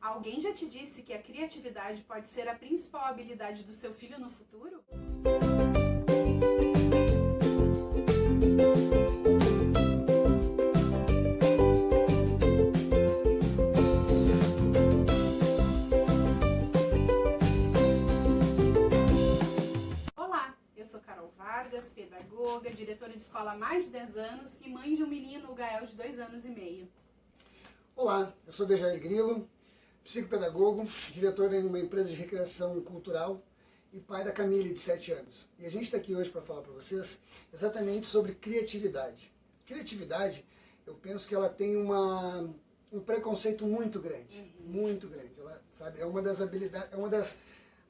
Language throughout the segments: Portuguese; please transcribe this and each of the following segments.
Alguém já te disse que a criatividade pode ser a principal habilidade do seu filho no futuro? Olá, eu sou Carol Vargas, pedagoga, diretora de escola há mais de 10 anos e mãe de um menino, o Gael, de 2 anos e meio. Olá, eu sou Dejair Grilo, psicopedagogo, diretor em uma empresa de recreação cultural e pai da Camille, de 7 anos. E a gente está aqui hoje para falar para vocês exatamente sobre criatividade. Criatividade, eu penso que ela tem um preconceito muito grande, muito grande. Ela, sabe, é uma das habilidades, é uma das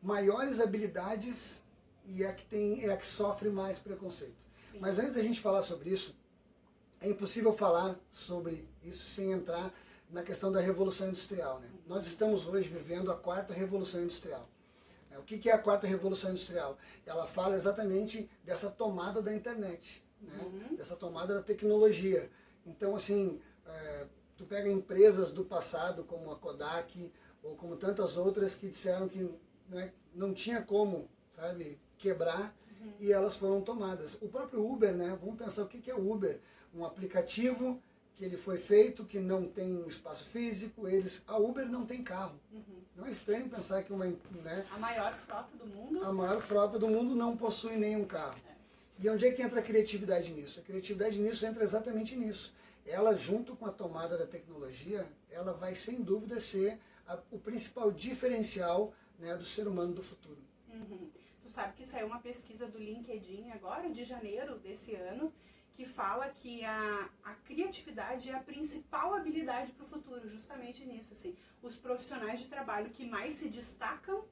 maiores habilidades e é a que sofre mais preconceito. Sim. Mas antes da gente falar sobre isso, é impossível falar sobre isso sem entrar na questão da Revolução Industrial, né? Nós estamos hoje vivendo a 4ª Revolução Industrial. O que é a 4ª Revolução Industrial? Ela fala exatamente dessa tomada da internet, né? Dessa tomada da tecnologia. Então, assim, tu pega empresas do passado, como a Kodak, ou como tantas outras que disseram que, né, não tinha como, sabe, quebrar, e elas foram tomadas. O próprio Uber, né? Vamos pensar o que é o Uber. Um aplicativo que ele foi feito, que não tem espaço físico, a Uber não tem carro. Não é estranho pensar que A maior frota do mundo? A maior frota do mundo não possui nenhum carro. E onde é que entra a criatividade nisso? A criatividade nisso entra exatamente nisso. Ela, junto com a tomada da tecnologia, ela vai sem dúvida ser o principal diferencial, né, do ser humano do futuro. Tu sabe que saiu uma pesquisa do LinkedIn agora, de janeiro desse ano, que fala que a criatividade é a principal habilidade para o futuro, justamente nisso, assim. Os profissionais de trabalho que mais se destacam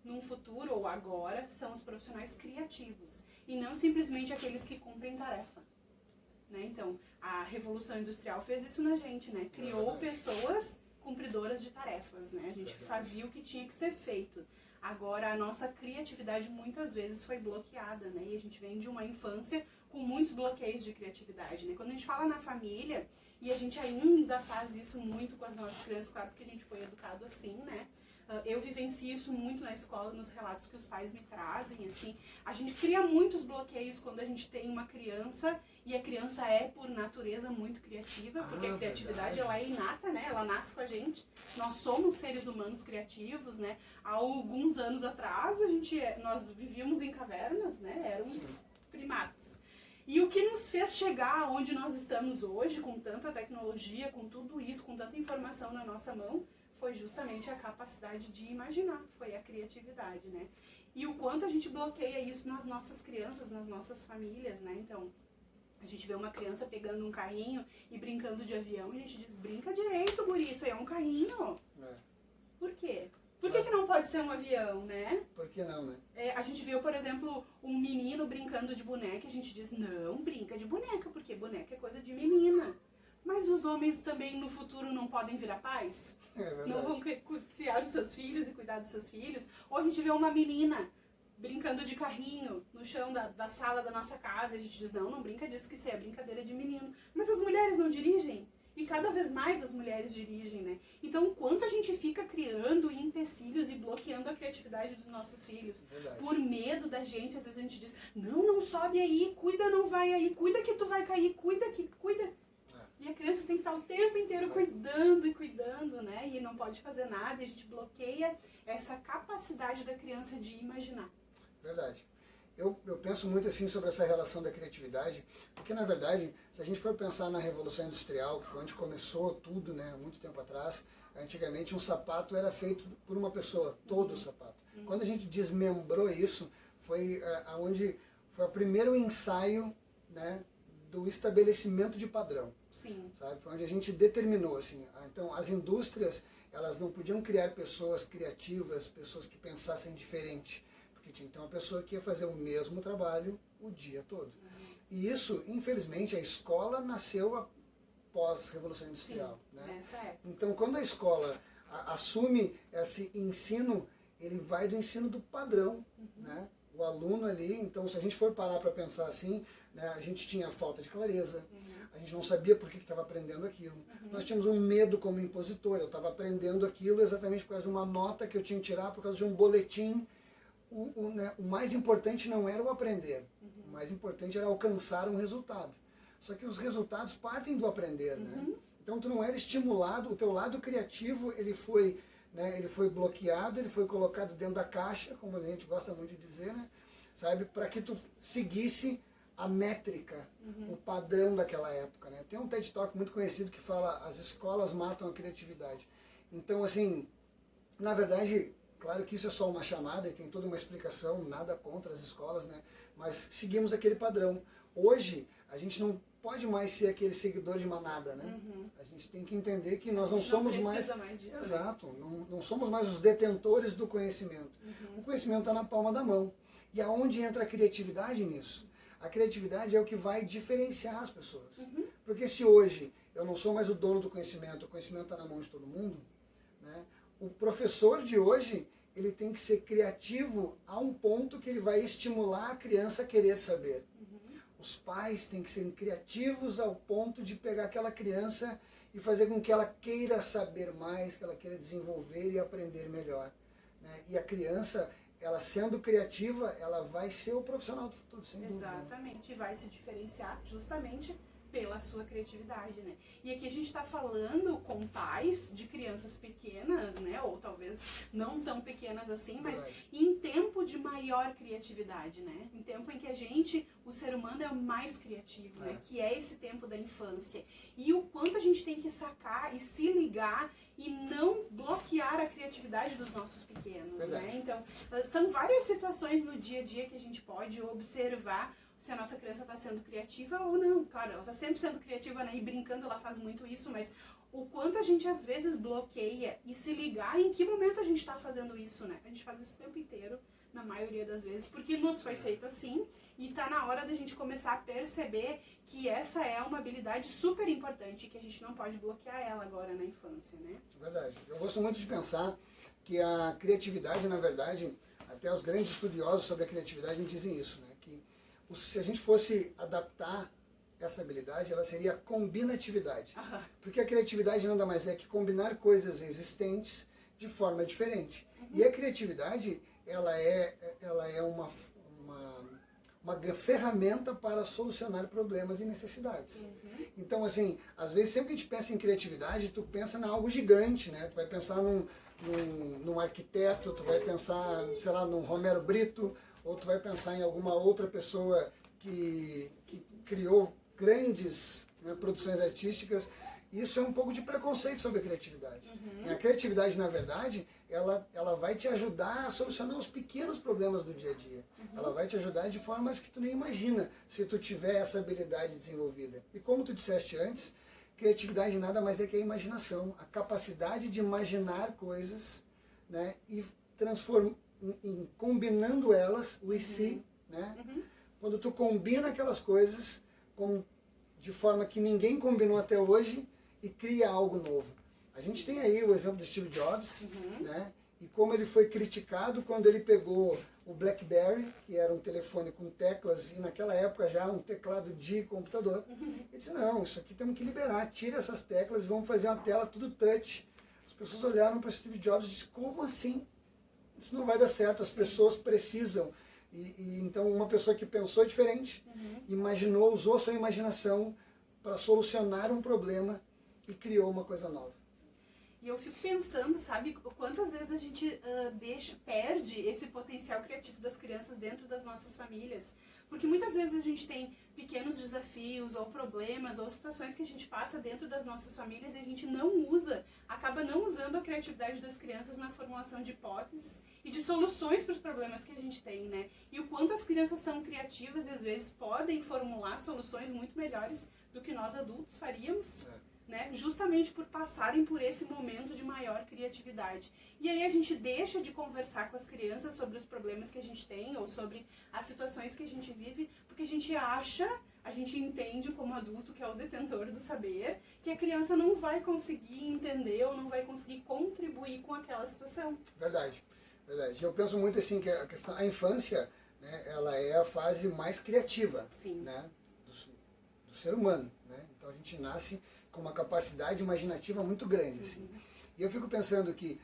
num futuro ou agora são os profissionais criativos, e não simplesmente aqueles que cumprem tarefa, né? Então, a Revolução Industrial fez isso na gente, né? Criou pessoas cumpridoras de tarefas, né? A gente fazia o que tinha que ser feito. Agora, a nossa criatividade muitas vezes foi bloqueada, né? E a gente vem de uma infância com muitos bloqueios de criatividade, né? Quando a gente fala na família, e a gente ainda faz isso muito com as nossas crianças, claro, porque a gente foi educado assim, né? Eu vivencio isso muito na escola, nos relatos que os pais me trazem, assim. A gente cria muitos bloqueios quando a gente tem uma criança, e a criança é, por natureza, muito criativa, porque a criatividade, ela é inata, né? Ela nasce com a gente. Nós somos seres humanos criativos, né? Há alguns anos atrás, nós vivíamos em cavernas, né? Éramos primatas. E o que nos fez chegar onde nós estamos hoje, com tanta tecnologia, com tudo isso, com tanta informação na nossa mão, foi justamente a capacidade de imaginar, foi a criatividade, né? E o quanto a gente bloqueia isso nas nossas crianças, nas nossas famílias, né? Então, a gente vê uma criança pegando um carrinho e brincando de avião, e a gente diz, brinca direito, guri, isso aí é um carrinho. Por quê? Por que não pode ser um avião, né? Por que não, né? A gente viu, por exemplo, um menino brincando de boneca, e a gente diz, não, brinca de boneca, porque boneca é coisa de menina. Mas os homens também no futuro não podem virar pais? Não vão criar os seus filhos e cuidar dos seus filhos? Ou a gente vê uma menina brincando de carrinho no chão da sala da nossa casa, e a gente diz, não brinca disso, que isso é brincadeira de menino. Mas as mulheres não dirigem? E cada vez mais as mulheres dirigem, né? Então, o quanto a gente fica criando empecilhos e bloqueando a criatividade dos nossos filhos. Por medo da gente, às vezes a gente diz, não sobe aí, cuida, não vai aí, cuida que tu vai cair, cuida. E a criança tem que estar o tempo inteiro cuidando e cuidando, né? E não pode fazer nada, e a gente bloqueia essa capacidade da criança de imaginar. Verdade. Eu penso muito assim sobre essa relação da criatividade, porque na verdade, se a gente for pensar na Revolução Industrial, que foi onde começou tudo, né, muito tempo atrás, antigamente um sapato era feito por uma pessoa, todo o sapato. Quando a gente desmembrou isso, foi foi o primeiro ensaio, né, do estabelecimento de padrão. Sim. Sabe? Foi onde a gente determinou, assim, então as indústrias, elas não podiam criar pessoas criativas, pessoas que pensassem diferente, porque tinha que ter uma pessoa que ia fazer o mesmo trabalho o dia todo. E isso, infelizmente, a escola nasceu após a Revolução Industrial. Sim, né? nessa época. Então, quando a escola assume esse ensino, ele vai do ensino do padrão, né? o aluno ali. Então, se a gente for parar para pensar assim, né, a gente tinha falta de clareza, a gente não sabia por que estava aprendendo aquilo. Nós tínhamos um medo como impositor, eu estava aprendendo aquilo exatamente por causa de uma nota que eu tinha que tirar, por causa de um boletim. O mais importante não era o aprender, o mais importante era alcançar um resultado. Só que os resultados partem do aprender, né? Então tu não era estimulado, o teu lado criativo ele foi bloqueado, ele foi colocado dentro da caixa, como a gente gosta muito de dizer, né? Sabe, para que tu seguisse a métrica, o padrão daquela época, né? Tem um TED Talk muito conhecido que fala as escolas matam a criatividade. Então, assim, na verdade, claro que isso é só uma chamada e tem toda uma explicação, nada contra as escolas, né? Mas seguimos aquele padrão. Hoje, a gente não pode mais ser aquele seguidor de manada, né? A gente tem que entender que nós não somos mais disso, exato, né? não somos mais os detentores do conhecimento. O conhecimento está na palma da mão. E aonde entra a criatividade nisso? A criatividade é o que vai diferenciar as pessoas. Porque se hoje eu não sou mais o dono do conhecimento, o conhecimento está na mão de todo mundo, né? O professor de hoje, ele tem que ser criativo a um ponto que ele vai estimular a criança a querer saber. Os pais têm que ser criativos ao ponto de pegar aquela criança e fazer com que ela queira saber mais, que ela queira desenvolver e aprender melhor, né? E a criança, ela sendo criativa, ela vai ser o profissional do futuro, sem dúvida. Exatamente, e vai se diferenciar justamente pela sua criatividade, né? E aqui a gente está falando com pais de crianças pequenas, né? Ou talvez não tão pequenas assim, mas em tempo de maior criatividade, né? Em tempo em que o ser humano é o mais criativo, né? Que é esse tempo da infância. E o quanto a gente tem que sacar e se ligar e não bloquear a criatividade dos nossos pequenos, né? Então, são várias situações no dia a dia que a gente pode observar se a nossa criança está sendo criativa ou não. Claro, ela está sempre sendo criativa, né? E brincando, ela faz muito isso, mas o quanto a gente às vezes bloqueia e se ligar em que momento a gente está fazendo isso, né? A gente faz isso o tempo inteiro, na maioria das vezes, porque nos foi feito assim, e está na hora da gente começar a perceber que essa é uma habilidade super importante e que a gente não pode bloquear ela agora na infância, né? Verdade. Eu gosto muito de pensar que a criatividade, na verdade, até os grandes estudiosos sobre a criatividade dizem isso, né? Se a gente fosse adaptar essa habilidade, ela seria combinatividade. Porque a criatividade nada mais é que combinar coisas existentes de forma diferente. E a criatividade, ela é uma ferramenta para solucionar problemas e necessidades. Então, assim, às vezes sempre que a gente pensa em criatividade, tu pensa em algo gigante, né? Tu vai pensar num arquiteto, tu vai pensar, sei lá, num Romero Brito, ou tu vai pensar em alguma outra pessoa que criou grandes, né, produções artísticas. Isso é um pouco de preconceito sobre a criatividade. A criatividade, na verdade, ela vai te ajudar a solucionar os pequenos problemas do dia a dia. Ela vai te ajudar de formas que tu nem imagina, se tu tiver essa habilidade desenvolvida. E como tu disseste antes, criatividade nada mais é que a imaginação, a capacidade de imaginar coisas, né, e combinando elas, o e se, né? Quando tu combina aquelas coisas de forma que ninguém combinou até hoje e cria algo novo. A gente tem aí o exemplo do Steve Jobs, né? E como ele foi criticado quando ele pegou o BlackBerry, que era um telefone com teclas, e naquela época já um teclado de computador. Ele disse, não, isso aqui temos que liberar, tira essas teclas e vamos fazer uma tela tudo touch. As pessoas olharam para Steve Jobs e disseram, como assim? Isso não vai dar certo, as pessoas precisam. Então uma pessoa que pensou diferente, imaginou, usou sua imaginação para solucionar um problema e criou uma coisa nova. E eu fico pensando, sabe, quantas vezes a gente perde esse potencial criativo das crianças dentro das nossas famílias. Porque muitas vezes a gente tem pequenos desafios ou problemas ou situações que a gente passa dentro das nossas famílias e a gente acaba não usando a criatividade das crianças na formulação de hipóteses e de soluções para os problemas que a gente tem, né? E o quanto as crianças são criativas e às vezes podem formular soluções muito melhores do que nós adultos faríamos. Né? Justamente por passarem por esse momento de maior criatividade. E aí a gente deixa de conversar com as crianças sobre os problemas que a gente tem ou sobre as situações que a gente vive, porque a gente entende como adulto, que é o detentor do saber, que a criança não vai conseguir entender ou não vai conseguir contribuir com aquela situação. Verdade, verdade. Eu penso muito assim que a infância, né, ela é a fase mais criativa, Sim. né, do ser humano. Né? Então a gente nasce com uma capacidade imaginativa muito grande. Assim. E eu fico pensando que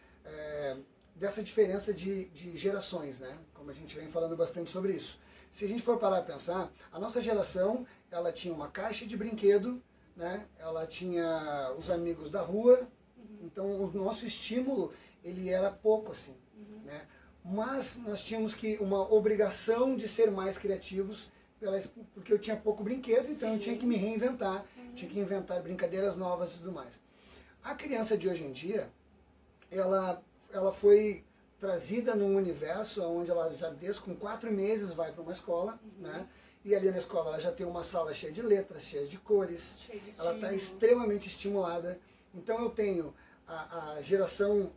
dessa diferença de gerações, né, como a gente vem falando bastante sobre isso. Se a gente for parar a pensar, a nossa geração, ela tinha uma caixa de brinquedo, né, ela tinha os amigos da rua, então o nosso estímulo, ele era pouco assim, né? Mas nós tínhamos uma obrigação de ser mais criativos, porque eu tinha pouco brinquedo, então eu tinha que me reinventar, tinha que inventar brincadeiras novas e tudo mais. A criança de hoje em dia, ela foi trazida num universo onde ela já desde com 4 meses vai para uma escola, né? E ali na escola ela já tem uma sala cheia de letras, cheia de cores, ela está extremamente estimulada. Então eu tenho a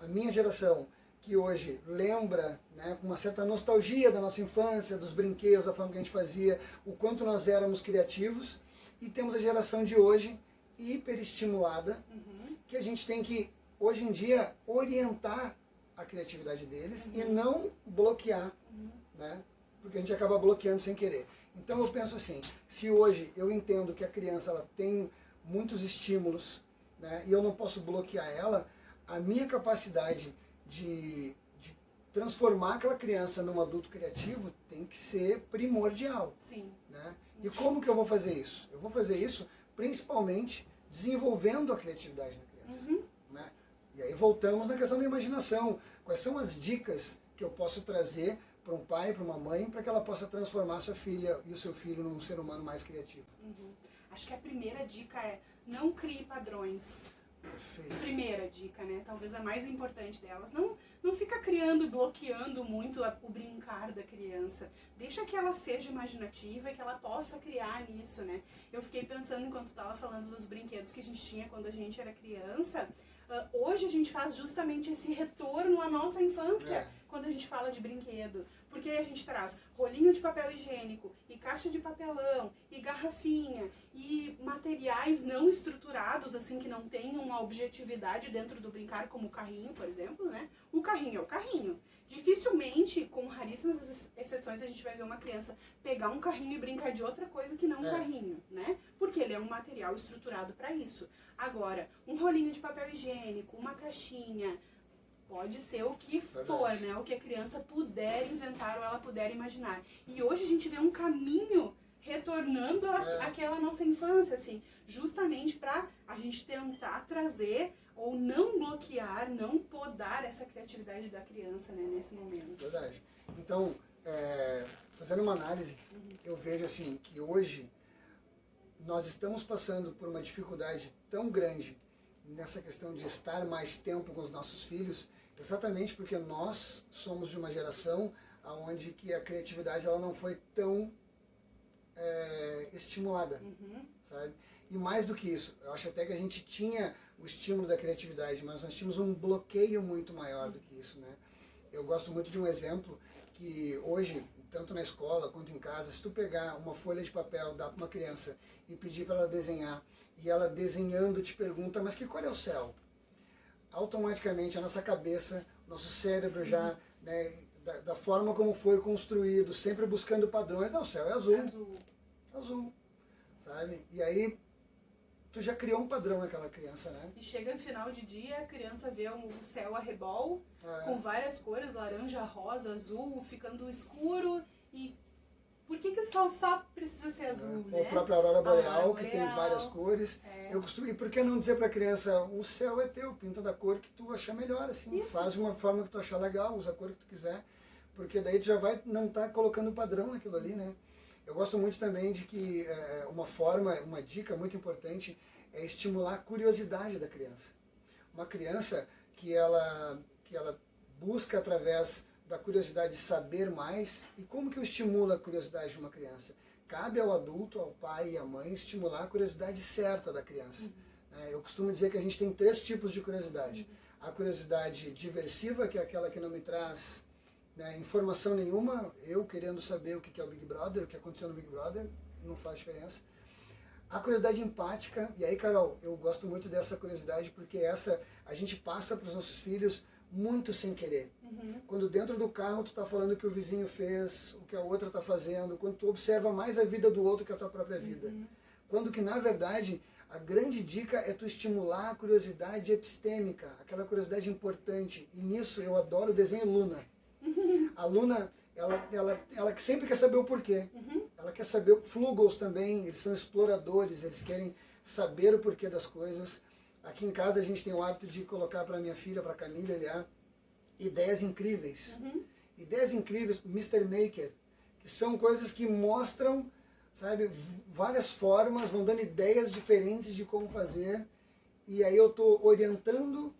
minha geração, que hoje lembra, né, com uma certa nostalgia da nossa infância, dos brinquedos, da forma que a gente fazia, o quanto nós éramos criativos, e temos a geração de hoje hiperestimulada, que a gente tem que, hoje em dia, orientar a criatividade deles e não bloquear, né, porque a gente acaba bloqueando sem querer. Então eu penso assim, se hoje eu entendo que a criança ela tem muitos estímulos, né, e eu não posso bloquear ela, a minha capacidade de transformar aquela criança num adulto criativo tem que ser primordial. Sim. Né? E como que eu vou fazer isso? Eu vou fazer isso principalmente desenvolvendo a criatividade na criança. Né? E aí voltamos na questão da imaginação. Quais são as dicas que eu posso trazer para um pai, para uma mãe, para que ela possa transformar a sua filha e o seu filho num ser humano mais criativo? Acho que a primeira dica é não crie padrões. Perfeito. Primeira dica, né? Talvez a mais importante delas. Não fica criando e bloqueando muito o brincar da criança. Deixa que ela seja imaginativa e que ela possa criar nisso, né? Eu fiquei pensando enquanto estava falando dos brinquedos que a gente tinha quando a gente era criança. Hoje a gente faz justamente esse retorno à nossa infância quando a gente fala de brinquedo. Porque a gente traz rolinho de papel higiênico, e caixa de papelão, e garrafinha, e materiais não estruturados, assim, que não tenham uma objetividade dentro do brincar, como o carrinho, por exemplo, né? O carrinho é o carrinho. Dificilmente, com raríssimas exceções, a gente vai ver uma criança pegar um carrinho e brincar de outra coisa que não um carrinho, né? Porque ele é um material estruturado para isso. Agora, um rolinho de papel higiênico, uma caixinha, pode ser o que for, né? O que a criança puder inventar ou ela puder imaginar. E hoje a gente vê um caminho retornando àquela nossa infância, assim, justamente para a gente tentar trazer ou não bloquear, não podar essa criatividade da criança, né, nesse momento. Verdade. Então, fazendo uma análise, eu vejo assim que hoje nós estamos passando por uma dificuldade tão grande nessa questão de estar mais tempo com os nossos filhos, exatamente porque nós somos de uma geração onde que a criatividade ela não foi tão estimulada, sabe? E mais do que isso, eu acho até que a gente tinha o estímulo da criatividade, mas nós tínhamos um bloqueio muito maior do que isso, né? Eu gosto muito de um exemplo que hoje, tanto na escola quanto em casa, se tu pegar uma folha de papel, dar para uma criança e pedir para ela desenhar, e ela desenhando te pergunta, mas que cor é o céu? Automaticamente a nossa cabeça, nosso cérebro já, né, da forma como foi construído, sempre buscando padrões, não, o céu é azul. Azul, sabe? E aí tu já criou um padrão naquela criança, né? E chega no final de dia, a criança vê o céu a rebol, com várias cores, laranja, rosa, azul, ficando escuro. E por que o sol só precisa ser azul, né? Ou a própria aurora boreal, que tem várias cores. Eu costumo, e por que não dizer para a criança, o céu é teu, pinta da cor que tu achar melhor, assim, faz de uma forma que tu achar legal, usa a cor que tu quiser, porque daí tu já vai não estar colocando padrão naquilo ali, né? Eu gosto muito também de que uma dica muito importante é estimular a curiosidade da criança. Uma criança que ela busca através da curiosidade de saber mais. E como que eu estimulo a curiosidade de uma criança? Cabe ao adulto, ao pai e à mãe, estimular a curiosidade certa da criança. Eu costumo dizer que a gente tem 3 tipos de curiosidade. A curiosidade diversiva, que é aquela que não me traz informação nenhuma, eu querendo saber o que é o Big Brother, o que aconteceu no Big Brother, não faz diferença. A curiosidade empática, e aí, Carol, eu gosto muito dessa curiosidade porque a gente passa para os nossos filhos muito sem querer. Uhum. Quando dentro do carro tu tá falando o que o vizinho fez, o que a outra tá fazendo, quando tu observa mais a vida do outro que a tua própria vida. Uhum. Quando que, na verdade, a grande dica é tu estimular a curiosidade epistêmica, aquela curiosidade importante. E nisso eu adoro o desenho Luna. A Luna, ela que sempre quer saber o porquê. Ela quer saber, Flugels também, eles são exploradores, eles querem saber o porquê das coisas. Aqui em casa a gente tem o hábito de colocar para minha filha, para a Camila, aliás, ideias incríveis. Ideias incríveis, Mr. Maker, que são coisas que mostram, sabe, várias formas, vão dando ideias diferentes de como fazer. E aí eu estou orientando,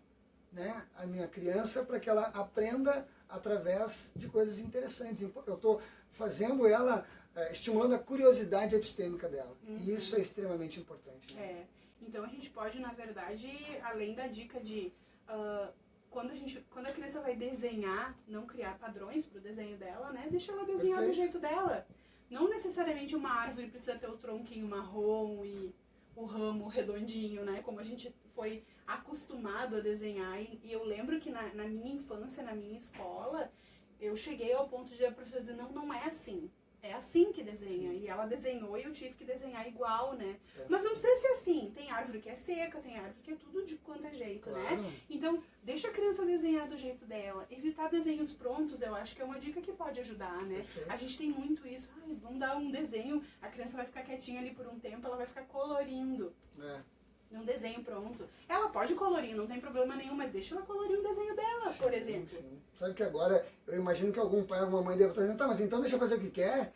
né, a minha criança para que ela aprenda através de coisas interessantes. Eu estou fazendo ela, estimulando a curiosidade epistêmica dela. E isso é extremamente importante. Né? Então a gente pode, na verdade, além da dica de quando a criança vai desenhar, não criar padrões para o desenho dela, né? Deixa ela desenhar do jeito dela. Não necessariamente uma árvore precisa ter o tronquinho marrom e o ramo redondinho, né? Como a gente foi acostumado a desenhar. E eu lembro que na minha infância, na minha escola, eu cheguei ao ponto de a professora dizer, não é assim. É assim que desenha. Sim. E ela desenhou e eu tive que desenhar igual, né? Mas não precisa ser assim. Tem árvore que é seca, tem árvore que é tudo de quanto é jeito, né? Então, deixa a criança desenhar do jeito dela. Evitar desenhos prontos, eu acho que é uma dica que pode ajudar, né? Perfeito. A gente tem muito isso. Vamos dar um desenho, a criança vai ficar quietinha ali por um tempo, ela vai ficar colorindo. Um desenho pronto. Ela pode colorir, não tem problema nenhum, mas deixa ela colorir um desenho dela, por exemplo. Sim. Sabe que agora, eu imagino que algum pai, alguma mãe deve estar dizendo, tá, mas então deixa eu fazer o que quer?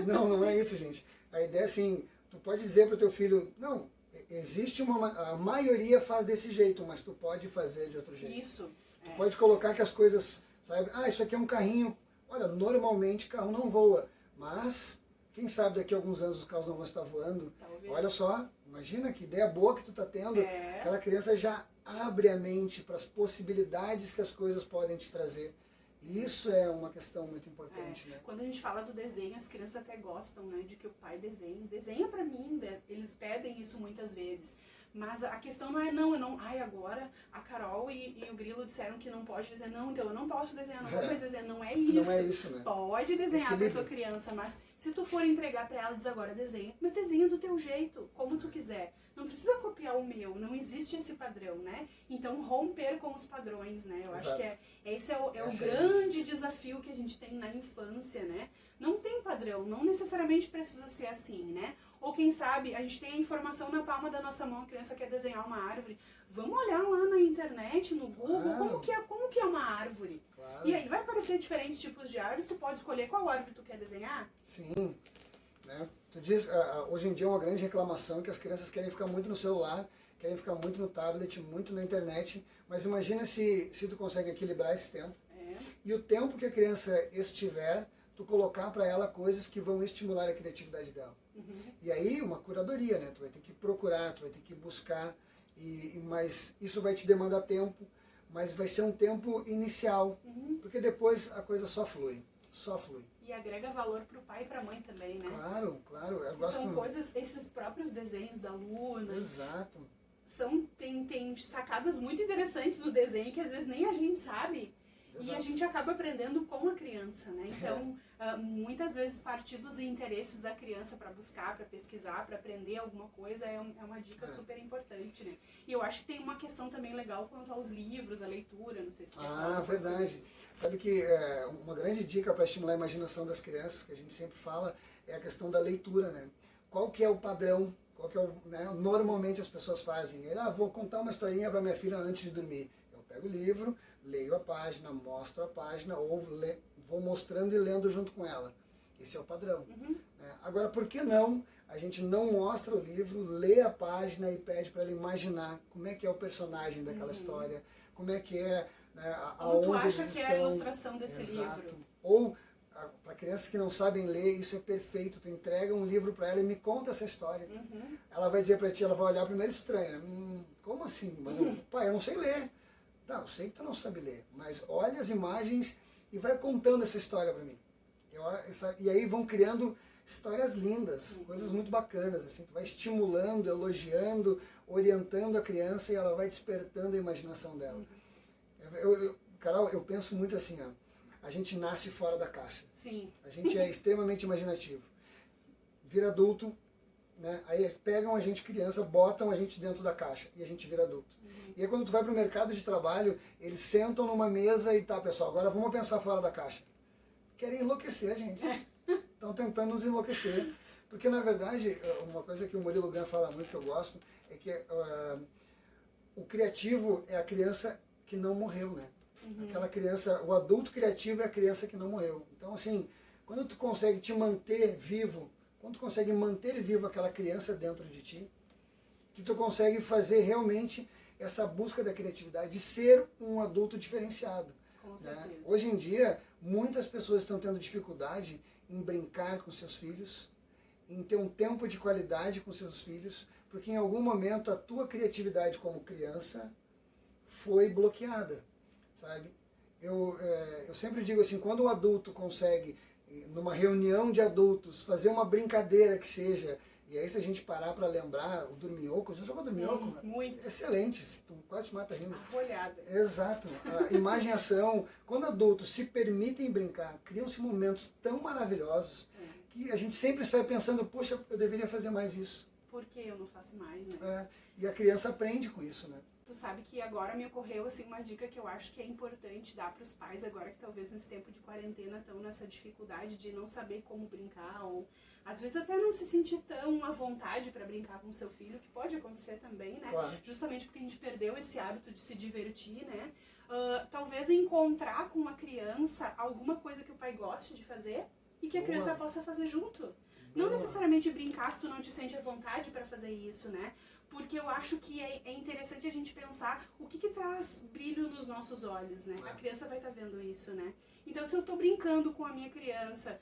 Não é isso, gente. A ideia é assim, tu pode dizer para o teu filho, não, existe a maioria faz desse jeito, mas tu pode fazer de outro jeito. Isso. Tu pode colocar que as coisas, sabe, isso aqui é um carrinho, olha, normalmente carro não voa, mas quem sabe daqui a alguns anos os carros não vão estar voando. Talvez. Olha só, imagina que ideia boa que tu tá tendo. Aquela criança já abre a mente para as possibilidades que as coisas podem te trazer. E isso é uma questão muito importante, né? Quando a gente fala do desenho, as crianças até gostam, né, de que o pai desenhe. Desenha pra mim, eles pedem isso muitas vezes. Mas a questão não é, agora a Carol e o Grilo disseram que não pode desenhar. Não, então eu não posso desenhar, não vou mais desenhar. Não é isso. Não é isso, né? Pode desenhar pra tua criança, mas se tu for entregar pra ela, diz agora desenha. Mas desenha do teu jeito, como tu quiser. Não precisa copiar o meu, não existe esse padrão, né? Então romper com os padrões, né? Eu acho que esse é o grande desafio que a gente tem na infância, né? Não tem padrão, não necessariamente precisa ser assim, né? Ou quem sabe, a gente tem a informação na palma da nossa mão, a criança quer desenhar uma árvore. Vamos olhar lá na internet, no Google, como que é uma árvore. E aí vai aparecer diferentes tipos de árvores, tu pode escolher qual árvore tu quer desenhar? Sim. Né? Tu diz, hoje em dia é uma grande reclamação que as crianças querem ficar muito no celular, querem ficar muito no tablet, muito na internet, mas imagina se tu consegue equilibrar esse tempo. E o tempo que a criança estiver, tu colocar para ela coisas que vão estimular a criatividade dela. E aí uma curadoria, né? Tu vai ter que procurar, tu vai ter que buscar, mas isso vai te demandar tempo, mas vai ser um tempo inicial, porque depois a coisa só flui. E agrega valor pro pai e pra mãe também, né? Claro. Eu gosto... São coisas, esses próprios desenhos da Luna. Exato. Tem sacadas muito interessantes no desenho que às vezes nem a gente sabe. Exato. E a gente acaba aprendendo com a criança, né? Então, muitas vezes partir dos interesses da criança para buscar, para pesquisar, para aprender alguma coisa é uma dica super importante, né? E eu acho que tem uma questão também legal quanto aos livros, a leitura, não sei se tu quer falar verdade. Sabe que uma grande dica para estimular a imaginação das crianças, que a gente sempre fala, é a questão da leitura, né? Qual que é o padrão? Qual que é né? Normalmente as pessoas fazem, vou contar uma historinha para minha filha antes de dormir. Eu pego o livro, leio a página, mostro a página, ou vou mostrando e lendo junto com ela. Esse é o padrão. Né? Agora, por que não a gente não mostra o livro, lê a página e pede para ela imaginar como é que é o personagem daquela história, como é que é, né, como tu acha que é a ilustração desse livro. Ou, para crianças que não sabem ler, isso é perfeito. Tu entrega um livro para ela e me conta essa história. Ela vai dizer para ti, ela vai olhar primeiro estranha. Como assim? Mas pai, eu não sei ler. Não, eu sei que tu não sabe ler, mas olha as imagens e vai contando essa história para mim. E aí vão criando histórias lindas, coisas muito bacanas, assim, tu vai estimulando, elogiando, orientando a criança e ela vai despertando a imaginação dela. Carol, eu penso muito assim, ó, a gente nasce fora da caixa. Sim. A gente é extremamente imaginativo. Vira adulto, né? Aí pegam a gente criança, botam a gente dentro da caixa e a gente vira adulto. E aí quando tu vai para o mercado de trabalho, eles sentam numa mesa e tá, pessoal, agora vamos pensar fora da caixa. Querem enlouquecer a gente. Estão tentando nos enlouquecer. Porque, na verdade, uma coisa que o Murilo Gun fala muito, que eu gosto, é que o criativo é a criança que não morreu, né? Aquela criança, o adulto criativo é a criança que não morreu. Então, assim, quando tu consegue te manter vivo, quando tu consegue manter vivo aquela criança dentro de ti, que tu consegue fazer realmente essa busca da criatividade, de ser um adulto diferenciado. Com certeza. Né? Hoje em dia, muitas pessoas estão tendo dificuldade em brincar com seus filhos, em ter um tempo de qualidade com seus filhos, porque em algum momento a tua criatividade como criança foi bloqueada, sabe? Eu sempre digo assim, quando o adulto consegue, numa reunião de adultos, fazer uma brincadeira que seja, e aí se a gente parar para lembrar, o Dorminhoco, você jogou Dorminhoco? Muito. Excelente, tu quase te mata rindo. Arrolhada. Exato, a imaginação, quando adultos se permitem brincar, criam-se momentos tão maravilhosos, que a gente sempre sai pensando, poxa, eu deveria fazer mais isso. Por que eu não faço mais, né? E a criança aprende com isso, né? Tu sabe que agora me ocorreu assim uma dica que eu acho que é importante dar para os pais agora que talvez nesse tempo de quarentena estão nessa dificuldade de não saber como brincar ou às vezes até não se sentir tão à vontade para brincar com o seu filho, que pode acontecer também, né? Claro. Justamente porque a gente perdeu esse hábito de se divertir, né? Talvez encontrar com uma criança alguma coisa que o pai goste de fazer e que a criança possa fazer junto. Não necessariamente brincar se tu não te sente à vontade para fazer isso, né? Porque eu acho que é interessante a gente pensar o que traz brilho nos nossos olhos, né? A criança vai estar vendo isso, né? Então, se eu tô brincando com a minha criança,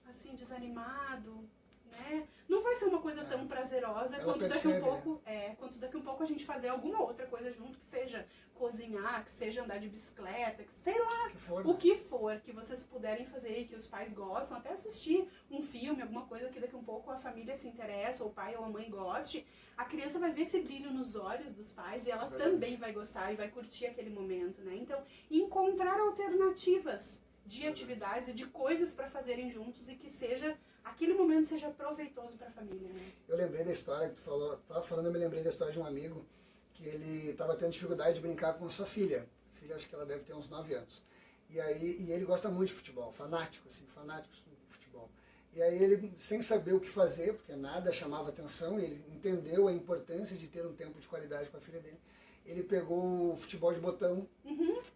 assim, desanimado, né? Não vai ser uma coisa tão prazerosa quanto daqui um pouco, quanto daqui um pouco a gente fazer alguma outra coisa junto, que seja cozinhar, que seja andar de bicicleta, que sei lá, o que for que vocês puderem fazer e que os pais gostam, até assistir um filme, alguma coisa que daqui um pouco a família se interessa, ou o pai ou a mãe goste, a criança vai ver esse brilho nos olhos dos pais e ela também vai gostar e vai curtir aquele momento, né? Então, encontrar alternativas de atividades e de coisas para fazerem juntos e que seja aquele momento seja proveitoso para a família, né? Eu lembrei da história que tu falou, eu me lembrei da história de um amigo que ele estava tendo dificuldade de brincar com a sua filha. A filha, acho que ela deve ter uns 9 anos. E ele gosta muito de futebol, fanático de futebol. E aí ele, sem saber o que fazer, porque nada chamava atenção, ele entendeu a importância de ter um tempo de qualidade com a filha dele. Ele pegou o futebol de botão,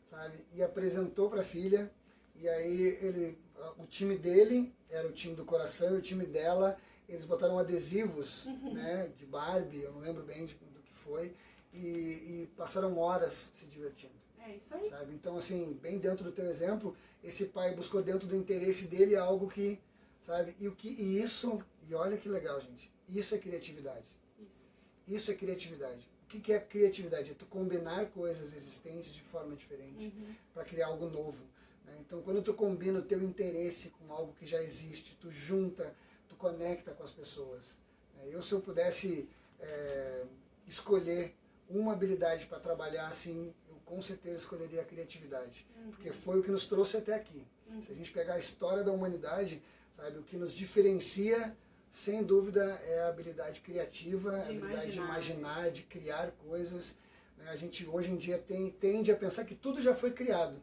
sabe, e apresentou para a filha. E aí o time dele era o time do coração e o time dela, eles botaram adesivos, né, de Barbie, eu não lembro bem do que foi, e passaram horas se divertindo. É isso aí. Sabe? Então, assim, bem dentro do teu exemplo, esse pai buscou dentro do interesse dele algo que, sabe, e olha que legal, gente, isso é criatividade. Isso é criatividade. O que é criatividade? É tu combinar coisas existentes de forma diferente para criar algo novo. Então, quando tu combina o teu interesse com algo que já existe, tu junta, tu conecta com as pessoas. Se eu pudesse escolher uma habilidade para trabalhar assim, eu com certeza escolheria a criatividade. Porque foi o que nos trouxe até aqui. Se a gente pegar a história da humanidade, sabe, o que nos diferencia, sem dúvida, é a habilidade criativa, a habilidade de imaginar, de criar coisas. A gente hoje em dia tende a pensar que tudo já foi criado.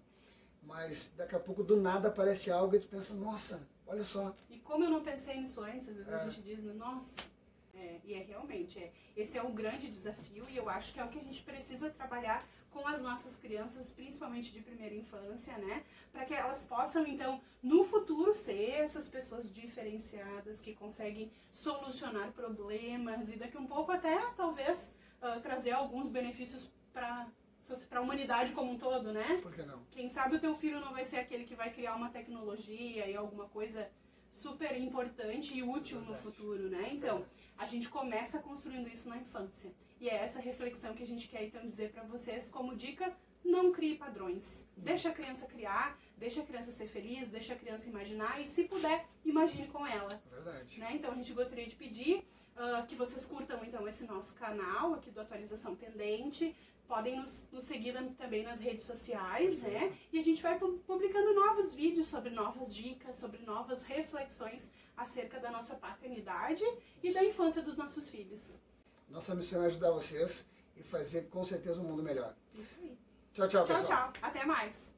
Mas daqui a pouco do nada aparece algo e tu pensa, nossa, olha só. E como eu não pensei nisso antes, às vezes a gente diz, nossa, realmente, esse é o grande desafio e eu acho que é o que a gente precisa trabalhar com as nossas crianças, principalmente de primeira infância, né? Para que elas possam, então, no futuro ser essas pessoas diferenciadas que conseguem solucionar problemas e daqui um pouco até, talvez, trazer alguns benefícios para a humanidade como um todo, né? Por que não? Quem sabe o teu filho não vai ser aquele que vai criar uma tecnologia e alguma coisa super importante e útil no futuro, né? Então, a gente começa construindo isso na infância. E é essa reflexão que a gente quer, então, dizer para vocês como dica, não crie padrões. Deixa a criança criar, deixa a criança ser feliz, deixa a criança imaginar e, se puder, imagine com ela. Verdade. Né? Então, a gente gostaria de pedir que vocês curtam, então, esse nosso canal aqui do Atualização Pendente. podem nos seguir também nas redes sociais, né? E a gente vai publicando novos vídeos sobre novas dicas, sobre novas reflexões acerca da nossa paternidade e da infância dos nossos filhos. Nossa missão é ajudar vocês e fazer com certeza um mundo melhor. Isso aí. Tchau, tchau, pessoal. Tchau, tchau. Até mais.